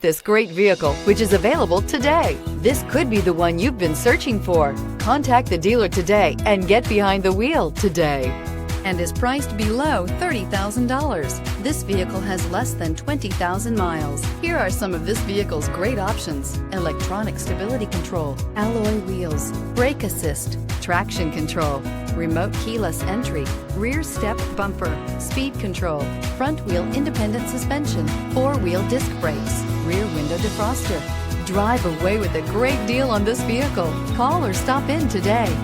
This great vehicle, which is available today. This could be the one you've been searching for. Contact the dealer today and get behind the wheel today. And is priced below $30,000. This vehicle has less than 20,000 miles. Here are some of this vehicle's great options: electronic stability control, alloy wheels, brake assist, traction control, remote keyless entry, rear step bumper, speed control, front wheel independent suspension, four-wheel disc brakes, rear window defroster. Drive away with a great deal on this vehicle. Call or stop in today.